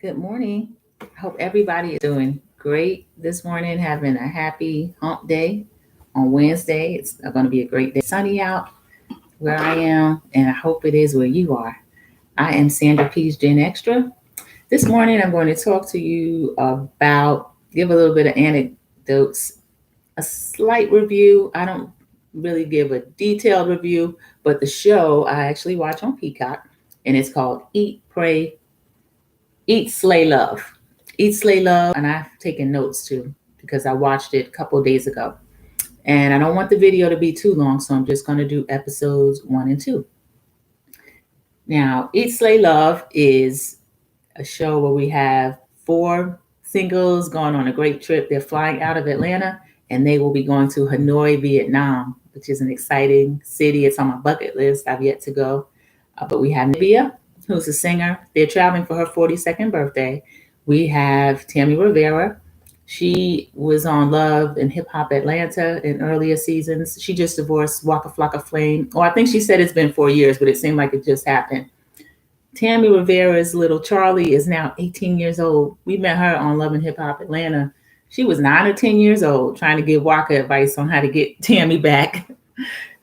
Good morning. I hope everybody is doing great this morning, having a happy hump day on Wednesday. It's going to be a great day. Sunny out where I am, and I hope it is where you are. I am Sandra Pease Gen Extra. This morning, I'm going to talk to you about, give a little bit of anecdotes, a slight review. I don't really give a detailed review, but the show I actually watch on Peacock, and it's called Eat, Pray, Eat, Slay, Love. Eat, Slay, Love. And I've taken notes too because I watched it a couple of days ago. And I don't want the video to be too long, so I'm just going to do episodes 1 and 2. Now, Eat, Slay, Love is a show where we have 4 singles going on a great trip. They're flying out of Atlanta and they will be going to Hanoi, Vietnam, which is an exciting city. It's on my bucket list. I've yet to go. But we have Nivea, who's a singer. They're traveling for her 42nd birthday. We have Tammy Rivera. She was on Love and Hip Hop Atlanta in earlier seasons. She just divorced Waka Flocka Flame. Oh, I think she said it's been 4 years, but it seemed like it just happened. Tammy Rivera's little Charlie is now 18 years old. We met her on Love and Hip Hop Atlanta. She was 9 or 10 years old trying to give Waka advice on how to get Tammy back.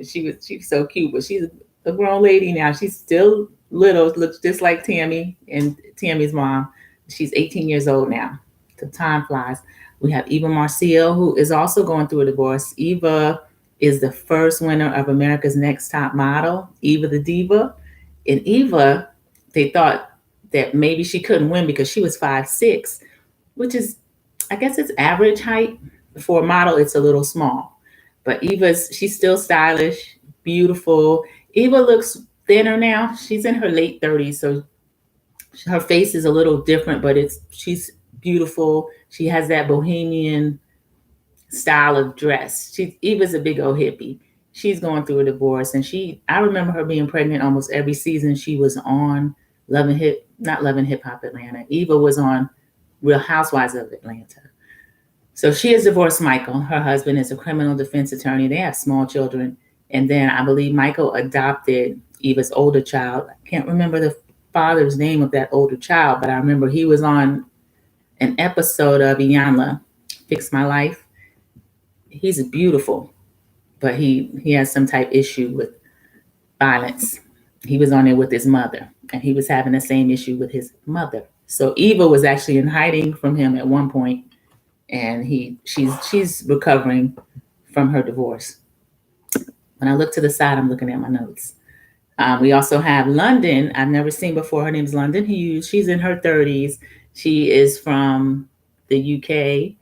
She's so cute, but she's a grown lady now. She's still little, looks just like Tammy and Tammy's mom. She's 18 years old now. The time flies. We have Eva Marcille, who is also going through a divorce. Eva is the first winner of America's Next Top Model, Eva the Diva. And Eva, they thought that maybe she couldn't win because she was 5'6", which is, I guess it's average height. For a model, it's a little small. But she's still stylish, beautiful. Eva looks thinner now. She's in her late 30s, so her face is a little different, but she's beautiful. She has that bohemian style of dress. Eva's a big old hippie. She's going through a divorce, and I remember her being pregnant almost every season she was on not Love and Hip Hop Atlanta. Eva was on Real Housewives of Atlanta. So she has divorced Michael. Her husband is a criminal defense attorney. They have small children. And then I believe Michael adopted Eva's older child. I can't remember the father's name of that older child, but I remember he was on an episode of Iyanla, Fix My Life. He's beautiful, but he has some type issue with violence. He was on there with his mother, and he was having the same issue with his mother. So Eva was actually in hiding from him at one point, and she's recovering from her divorce. When I look to the side, I'm looking at my notes. We also have London. I've never seen before. Her name's London Hughes. She's in her 30s. She is from the UK.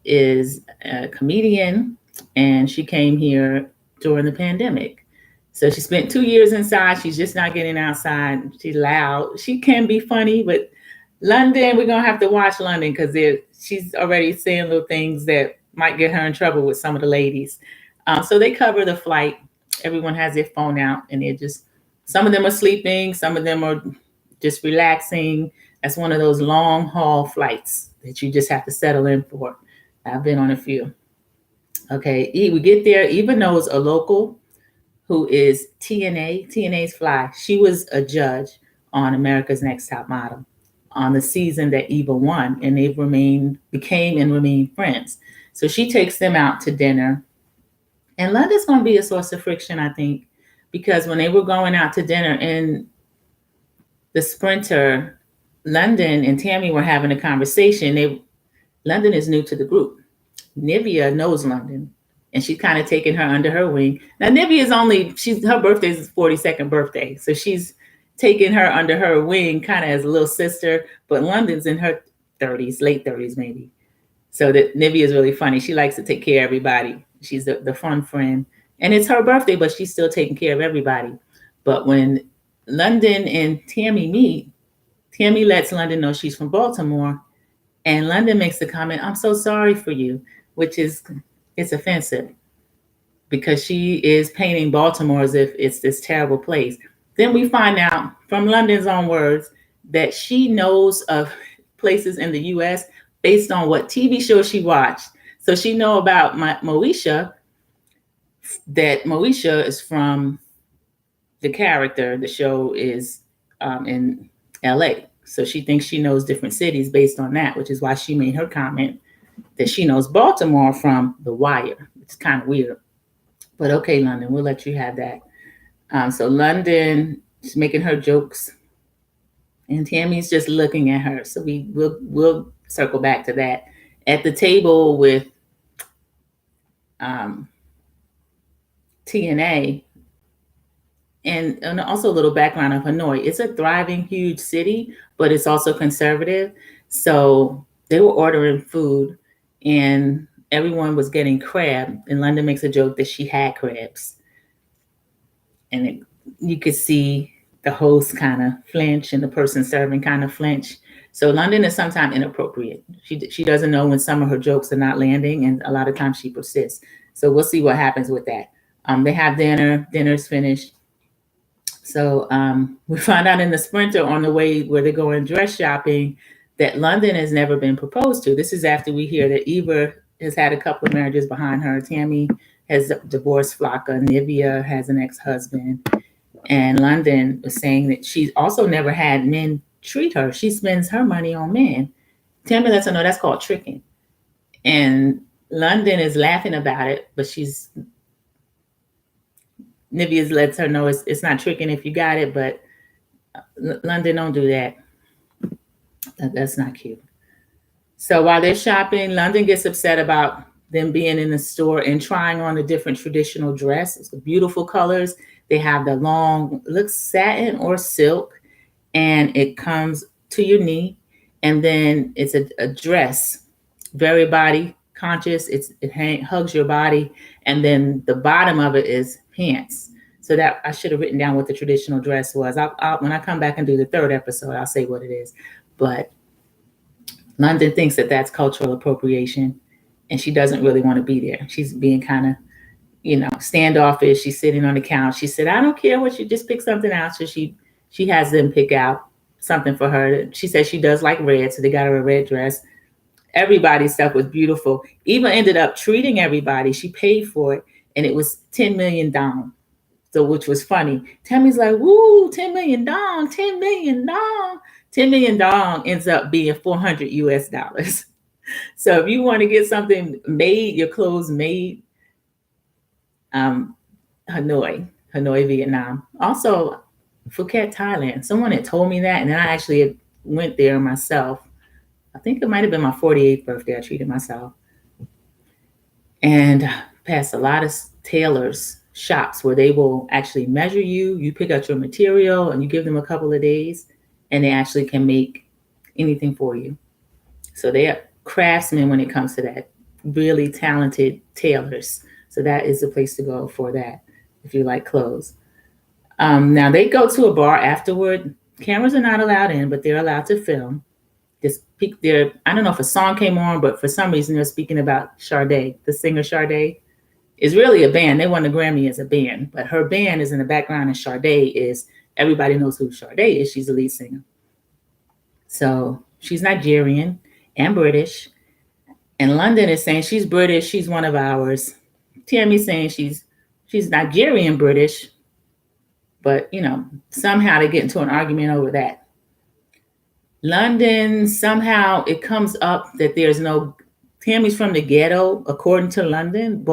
Is a comedian, and she came here during the pandemic. So she spent 2 years inside. She's just not getting outside. She's loud. She can be funny, but London, we're going to have to watch London because she's already saying little things that might get her in trouble with some of the ladies. So they cover the flight. Everyone has their phone out, and some of them are sleeping. Some of them are just relaxing. That's one of those long haul flights that you just have to settle in for. I've been on a few. Okay, we get there. Eva knows a local who is TNA. TNA's fly. She was a judge on America's Next Top Model on the season that Eva won, and they've became and remain friends. So she takes them out to dinner. And London's going to be a source of friction, I think, because when they were going out to dinner in the Sprinter, London and Tammy were having a conversation. London is new to the group. Nivea knows London, and she's kind of taken her under her wing. Now, Nivea's her birthday is 42nd birthday, so she's taken her under her wing kind of as a little sister, but London's in her 30s, late 30s maybe. So that Nivea is really funny. She likes to take care of everybody. She's the fun friend. And it's her birthday, but she's still taking care of everybody. But when London and Tammy meet, Tammy lets London know she's from Baltimore. And London makes the comment, "I'm so sorry for you," it's offensive because she is painting Baltimore as if it's this terrible place. Then we find out from London's own words that she knows of places in the U.S. based on what TV show she watched. So she know about Moesha, that Moesha is from the character. The show is in LA. So she thinks she knows different cities based on that, which is why she made her comment that she knows Baltimore from The Wire. It's kind of weird. But okay, London, we'll let you have that. So London is making her jokes, and Tammy's just looking at her. So we'll circle back to that. At the table with um, TNA, and also a little background of Hanoi. It's a thriving, huge city, but it's also conservative. So they were ordering food, and everyone was getting crab. And London makes a joke that she had crabs, and you could see the host kind of flinch and the person serving kind of flinch. So London is sometimes inappropriate. She doesn't know when some of her jokes are not landing, and a lot of times she persists. So we'll see what happens with that. They have dinner. Dinner's finished. So we find out in the Sprinter on the way where they're going dress shopping that London has never been proposed to. This is after we hear that Eva has had a couple of marriages behind her. Tammy has divorced Flocka. Nivea has an ex-husband. And London was saying that she's also never had men treat her. She spends her money on men. Tammy lets her know that's called tricking. And London is laughing about it, but Nivea lets her know it's not tricking if you got it, but London, don't do that. That's not cute. So while they're shopping, London gets upset about them being in the store and trying on a different traditional dress. It's the beautiful colors. They have the long, looks satin or silk, and it comes to your knee. And then it's a dress, very body conscious. It hugs your body. And then the bottom of it is pants. So that I should have written down what the traditional dress was. When I come back and do the third episode, I'll say what it is. But London thinks that that's cultural appropriation, and she doesn't really want to be there. She's being kind of, standoffish. She's sitting on the couch. She said, "I don't care what you just pick something out." So she has them pick out something for her. She says she does like red, so they got her a red dress. Everybody's stuff was beautiful. Eva ended up treating everybody. She paid for it, and it was 10 million dong. So, which was funny. Tammy's like, "Woo, 10 million dong, 10 million dong." 10 million dong ends up being $400 US. So if you want to get something made, your clothes made, Hanoi, Vietnam. Also, Phuket, Thailand. Someone had told me that, and then I actually went there myself. I think it might have been my 48th birthday. I treated myself. And passed a lot of tailors' shops where they will actually measure you. You pick out your material, and you give them a couple of days, and they actually can make anything for you. So they are craftsmen when it comes to that. Really talented tailors. So that is the place to go for that if you like clothes. Now they go to a bar afterward. Cameras are not allowed in, but they're allowed to film. I don't know if a song came on, but for some reason they're speaking about Sade, the singer Sade. Is really a band. They won the Grammy as a band, but her band is in the background, and Sade is, everybody knows who Sade is. She's the lead singer. So she's Nigerian and British. And London is saying she's British, she's one of ours. Tammy's saying she's Nigerian British, but somehow they get into an argument over that. London, somehow it comes up that there's no, Tammy's from the ghetto, according to London.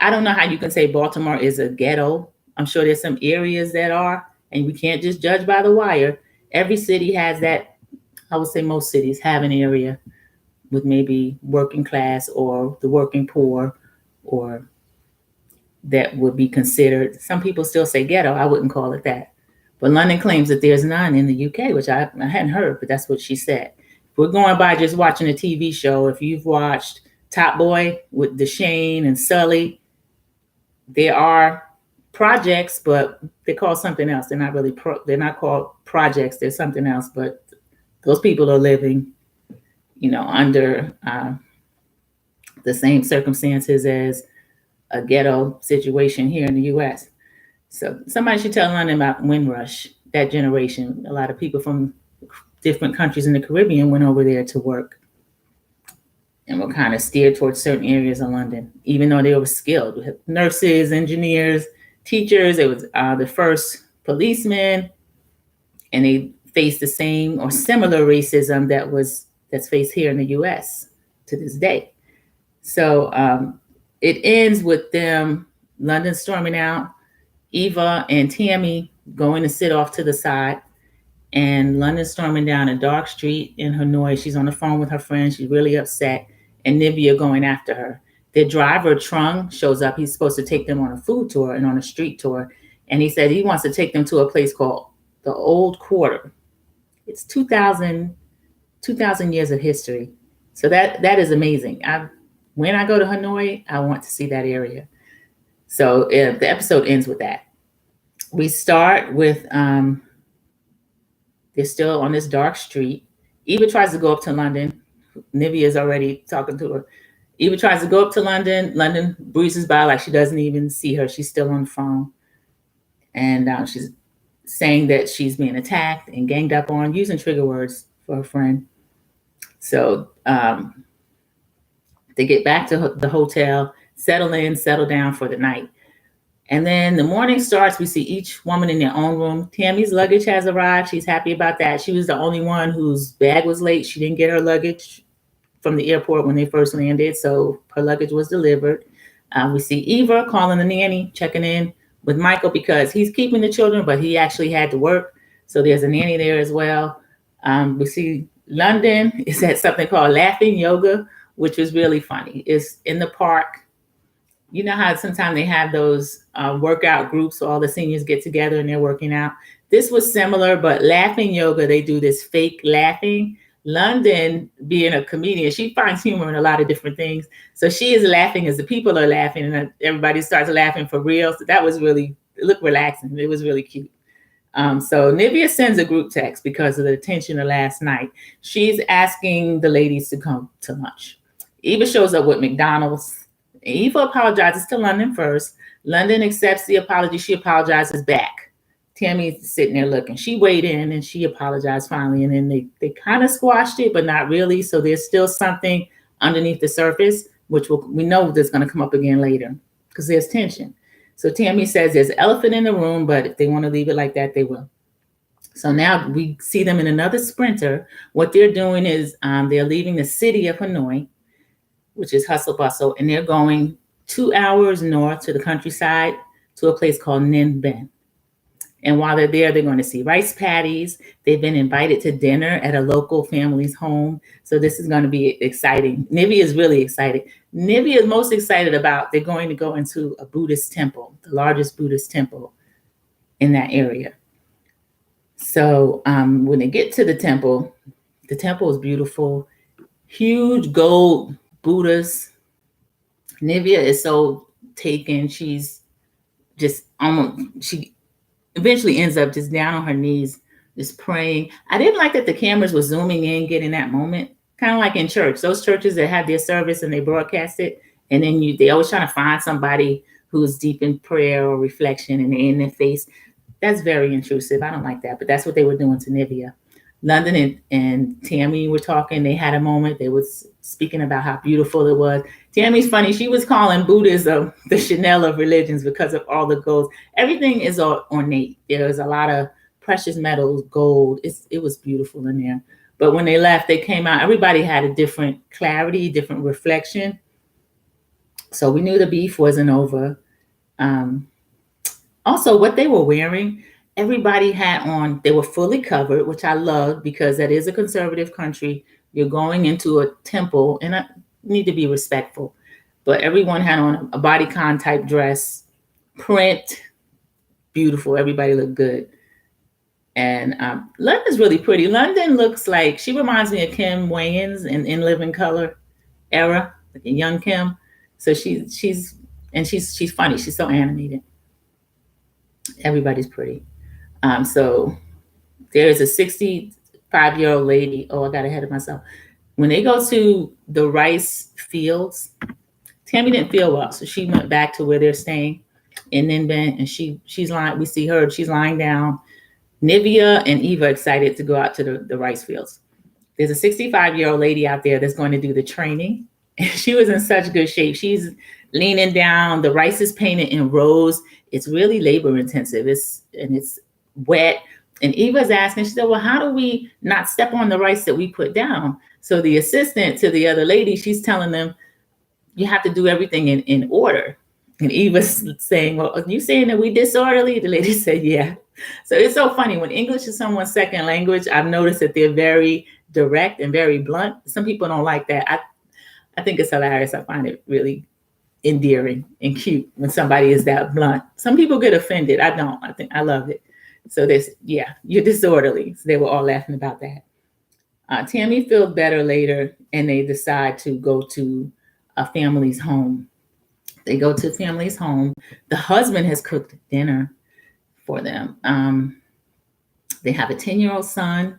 I don't know how you can say Baltimore is a ghetto. I'm sure there's some areas that are, and we can't just judge by the wire. Every city has that. I would say most cities have an area with maybe working class or the working poor, or that would be considered. Some people still say ghetto. I wouldn't call it that. But London claims that there's none in the UK, which I hadn't heard, but that's what she said. If we're going by just watching a TV show, if you've watched Top Boy with Deshane and Sully, there are projects, but they're called something else. They're not really they're not called projects. There's something else, but those people are living, under the same circumstances as a ghetto situation here in the U.S. So somebody should tell London about Windrush, that generation. A lot of people from different countries in the Caribbean went over there to work and were kind of steered towards certain areas of London, even though they were skilled. We had nurses, engineers, teachers. It was the first policemen. and they face the same or similar racism that's faced here in the U.S. to this day. So it ends with them, London storming out, Eva and Tammy going to sit off to the side, and London storming down a dark street in Hanoi. She's on the phone with her friend. She's really upset, and Nivea going after her. The driver, Trung, shows up. He's supposed to take them on a food tour and on a street tour. And he said he wants to take them to a place called the Old Quarter. It's 2,000 years of history. So that is amazing. When I go to Hanoi, I want to see that area. So the episode ends with that. We start with they're still on this dark street. Eva tries to go up to London. Nivea is already talking to her. Eva tries to go up to London. London breezes by like she doesn't even see her. She's still on the phone. And she's saying that she's being attacked and ganged up on, using trigger words for her friend. So they get back to the hotel, settle down for the night. And then the morning starts. We see each woman in their own room. Tammy's luggage has arrived. She's happy about that. She was the only one whose bag was late. She didn't get her luggage from the airport when they first landed, so her luggage was delivered. We see Eva calling the nanny, checking in with Michael because he's keeping the children, but he actually had to work. So there's a nanny there as well. We see London is at something called Laughing Yoga, which was really funny. It's in the park. You know how sometimes they have those workout groups, so all the seniors get together and they're working out. This was similar, but Laughing Yoga, they do this fake laughing. London, being a comedian, she finds humor in a lot of different things. So she is laughing as the people are laughing, and everybody starts laughing for real. So that was really, it looked relaxing. It was really cute. So Nivea sends a group text because of the tension of last night. She's asking the ladies to come to lunch. Eva shows up with McDonald's. Eva apologizes to London first. London accepts the apology. She apologizes back. Tammy's sitting there looking. She weighed in and she apologized finally. And then they kind of squashed it, but not really. So there's still something underneath the surface, which we know that's going to come up again later because there's tension. So Tammy says there's an elephant in the room, but if they want to leave it like that, they will. So now we see them in another Sprinter. What they're doing is they're leaving the city of Hanoi, which is hustle bustle, and they're going 2 hours north to the countryside to a place called Ninh Binh. And while they're there, they're going to see rice paddies. They've been invited to dinner at a local family's home. So this is going to be exciting. Nivea is really excited. Nivea is most excited about they're going to go into a Buddhist temple, the largest Buddhist temple in that area. So when they get to the temple is beautiful. Huge gold Buddhas. Nivea is so taken. She's just she eventually ends up just down on her knees, just praying. I didn't like that the cameras were zooming in, getting that moment, kind of like in church. Those churches that have their service and they broadcast it, and then they always trying to find somebody who's deep in prayer or reflection and they're in their face. That's very intrusive. I don't like that, but that's what they were doing to Nivea. London and Tammy were talking. They had a moment. They was speaking about how beautiful it was. Tammy's funny. She was calling Buddhism the Chanel of religions because of all the gold. Everything is ornate. There's a lot of precious metals, gold. It was beautiful in there. But when they left, they came out. Everybody had a different clarity, different reflection. So we knew the beef wasn't over. Also, what they were wearing, everybody had on, they were fully covered, which I love because that is a conservative country. You're going into a temple, and I need to be respectful. But everyone had on a bodycon type dress, print, beautiful. Everybody looked good. And London's really pretty. London looks like, she reminds me of Kim Wayans in Living Color era, like a young Kim. So she's funny. She's so animated. Everybody's pretty. So there's a 65-year-old lady. Oh, I got ahead of myself. When they go to the rice fields, Tammy didn't feel well, so she went back to where they're staying in Ninh Binh, and she's lying. We see her. She's lying down. Nivea and Eva excited to go out to the rice fields. There's a 65-year-old lady out there that's going to do the training. She was in such good shape. She's leaning down. The rice is painted in rows. It's really labor intensive. It's wet. And Eva's asking, she said, well, how do we not step on the rice that we put down? So the assistant to the other lady, she's telling them, you have to do everything in order. And Eva's saying, well, are you saying that we disorderly? The lady said, yeah. So it's so funny. When English is someone's second language, I've noticed that they're very direct and very blunt. Some people don't like that. I think it's hilarious. I find it really endearing and cute when somebody is that blunt. Some people get offended. I don't. I love it. So this, yeah, you're disorderly. So they were all laughing about that. Tammy feels better later, and they decide to go to a family's home. They go to family's home. The husband has cooked dinner for them. They have a 10-year-old son,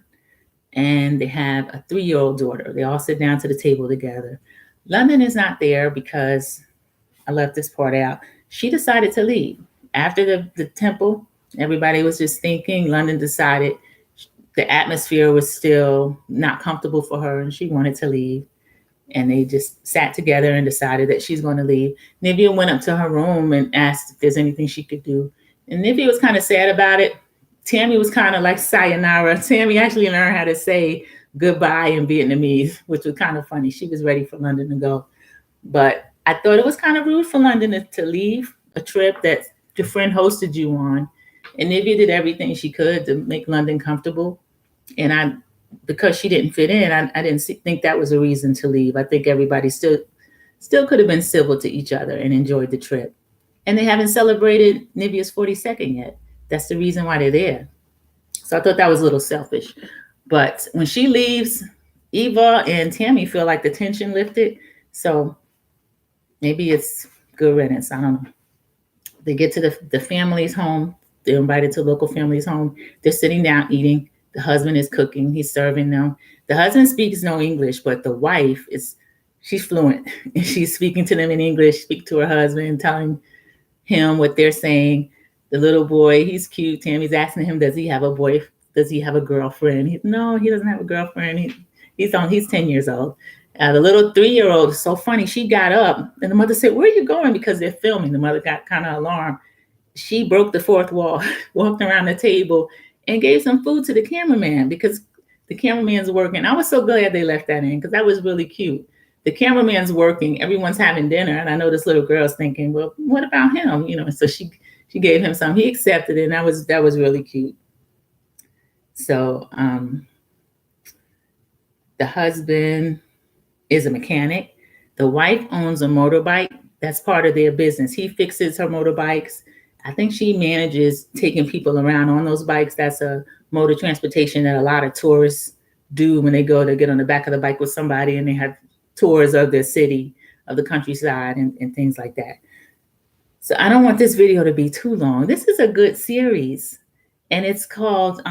and they have a 3-year-old daughter. They all sit down to the table together. London is not there because I left this part out. She decided to leave. After the temple, everybody was just thinking. London decided the atmosphere was still not comfortable for her, and she wanted to leave. And they just sat together and decided that she's going to leave. Nivea went up to her room and asked if there's anything she could do. And Nivea was kind of sad about it. Tammy was kind of like sayonara. Tammy actually learned how to say goodbye in Vietnamese, which was kind of funny. She was ready for London to go. But I thought it was kind of rude for London to leave a trip that your friend hosted you on. And Nivea did everything she could to make London comfortable. And because she didn't fit in, I didn't think that was a reason to leave. I think everybody still could have been civil to each other and enjoyed the trip. And they haven't celebrated Nivea's 42nd yet. That's the reason why they're there. So I thought that was a little selfish. But when she leaves, Eva and Tammy feel like the tension lifted. So maybe it's good riddance. I don't know. They get to the family's home. They're invited to local family's home. They're sitting down eating. The husband is cooking. He's serving them. The husband speaks no English, but the wife she's fluent. And she's speaking to them in English, speak to her husband, telling him what they're saying. The little boy, he's cute. Tammy's asking him, does he have a boy? Does he have a girlfriend? No, he doesn't have a girlfriend. He's 10 years old. The little 3-year-old is so funny. She got up and the mother said, where are you going? Because they're filming. The mother got kind of alarmed. She broke the fourth wall, walked around the table and gave some food to the cameraman because the cameraman's working. I was so glad they left that in because that was really cute. The cameraman's working, everyone's having dinner. And I know this little girl's thinking, well, what about him? So she gave him some, he accepted it. And that was really cute. So the husband is a mechanic. The wife owns a motorbike. That's part of their business. He fixes her motorbikes. I think she manages taking people around on those bikes. That's a mode of transportation that a lot of tourists do when they go to get on the back of the bike with somebody and they have tours of their city, of the countryside and things like that. So I don't want this video to be too long. This is a good series and it's called,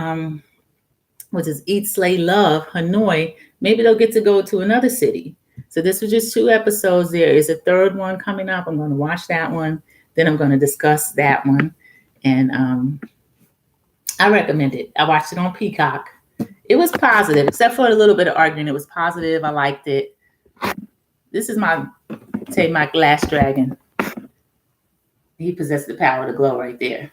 Eat, Slay, Love, Hanoi. Maybe they'll get to go to another city. So this was just 2 episodes. There is a 3rd one coming up. I'm going to watch that one. Then I'm going to discuss that one. And I recommend it. I watched it on Peacock. It was positive, except for a little bit of arguing. It was positive. I liked it. This is my glass dragon. He possessed the power to glow right there.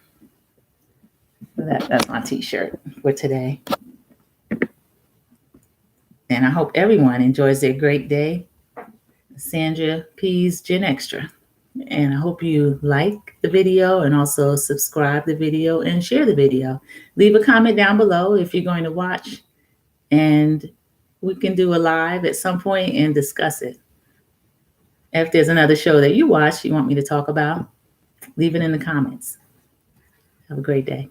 That's my t-shirt for today. And I hope everyone enjoys their great day. Sandra P's Gen Extra. And I hope you like the video and also subscribe the video and share the video. Leave a comment down below if you're going to watch. And we can do a live at some point and discuss it. If there's another show that you watch you want me to talk about, leave it in the comments. Have a great day.